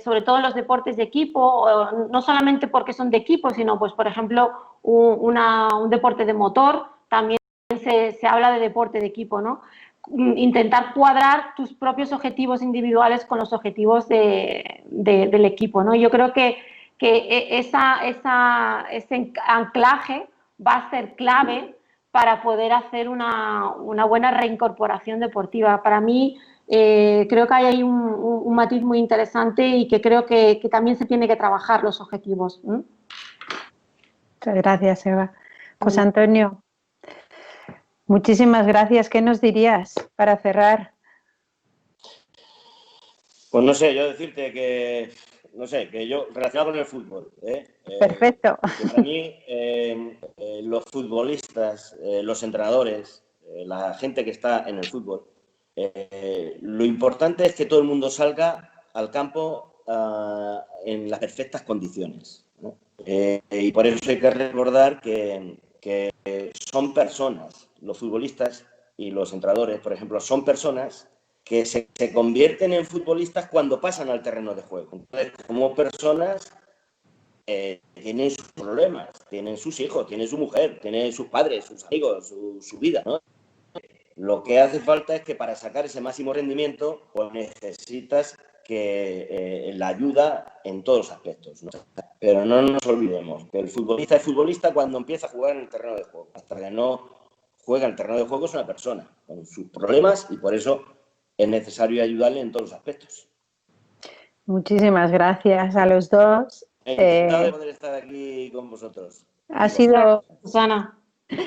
sobre todo en los deportes de equipo, no solamente porque son de equipo, sino, pues, por ejemplo, un deporte de motor, también se habla de deporte de equipo, ¿no? Intentar cuadrar tus propios objetivos individuales con los objetivos del equipo, ¿no? Yo creo que ese anclaje va a ser clave para poder hacer una buena reincorporación deportiva. Para mí, creo que hay ahí un matiz muy interesante y que creo que también se tiene que trabajar los objetivos. Muchas gracias, Eva. José Antonio, muchísimas gracias. ¿Qué nos dirías para cerrar? Pues no sé, yo decirte que, no sé, que yo, relacionado con el fútbol, Perfecto. que para mí los futbolistas, los entrenadores, la gente que está en el fútbol, lo importante es que todo el mundo salga al campo en las perfectas condiciones, ¿no? Y por eso hay que recordar que son personas, los futbolistas y los entrenadores, por ejemplo, son personas que se convierten en futbolistas cuando pasan al terreno de juego. Entonces, como personas, tienen sus problemas, tienen sus hijos, tienen su mujer, tienen sus padres, sus amigos, su vida, ¿no? Lo que hace falta es que para sacar ese máximo rendimiento, pues necesitas que la ayuda en todos los aspectos, ¿no? Pero no nos olvidemos que el futbolista es futbolista cuando empieza a jugar en el terreno de juego. Hasta que no juega en el terreno de juego es una persona con sus problemas y por eso es necesario ayudarle en todos los aspectos. Muchísimas gracias a los dos. Encantado de poder estar aquí con vosotros. Ha sido, Susana.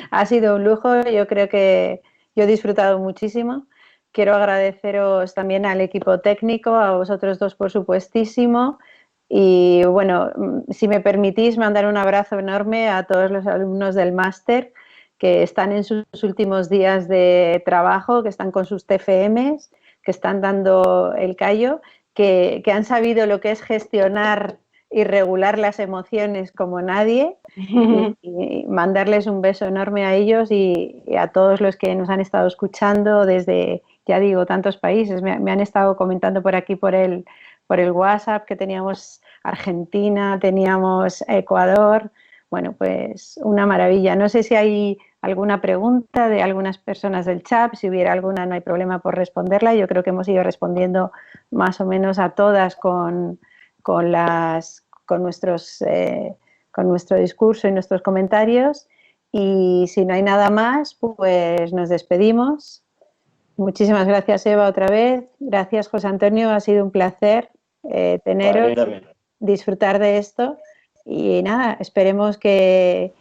Ha sido un lujo. Yo creo que yo he disfrutado muchísimo. Quiero agradeceros también al equipo técnico, a vosotros dos por supuestísimo. Y bueno, si me permitís, mandar un abrazo enorme a todos los alumnos del máster que están en sus últimos días de trabajo, que están con sus TFMs, que están dando el callo, que han sabido lo que es gestionar y regular las emociones como nadie. Y mandarles un beso enorme a ellos y a todos los que nos han estado escuchando desde, ya digo, tantos países. Me han estado comentando por aquí por el WhatsApp que teníamos Argentina, teníamos Ecuador. Bueno, pues una maravilla. No sé si hay alguna pregunta de algunas personas del chat. Si hubiera alguna, no hay problema por responderla. Yo creo que hemos ido respondiendo más o menos a todas con nuestro discurso y nuestros comentarios. Y si no hay nada más, pues nos despedimos. Muchísimas gracias, Eva, otra vez. Gracias, José Antonio. Ha sido un placer teneros, disfrutar de esto. Y nada, esperemos que...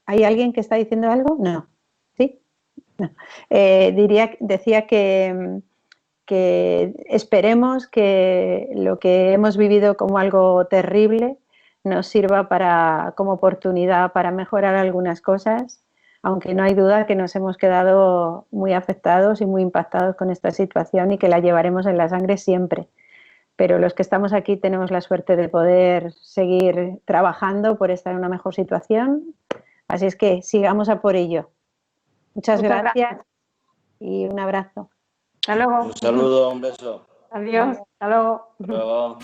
¿Hay alguien que está diciendo algo? No. ¿Sí? Decía que esperemos que lo que hemos vivido como algo terrible nos sirva como oportunidad para mejorar algunas cosas, aunque no hay duda que nos hemos quedado muy afectados y muy impactados con esta situación y que la llevaremos en la sangre siempre. Pero los que estamos aquí tenemos la suerte de poder seguir trabajando por estar en una mejor situación. Así es que sigamos a por ello. Muchas gracias y un abrazo. Hasta luego. Un saludo, un beso. Adiós. Hasta luego. Hasta luego.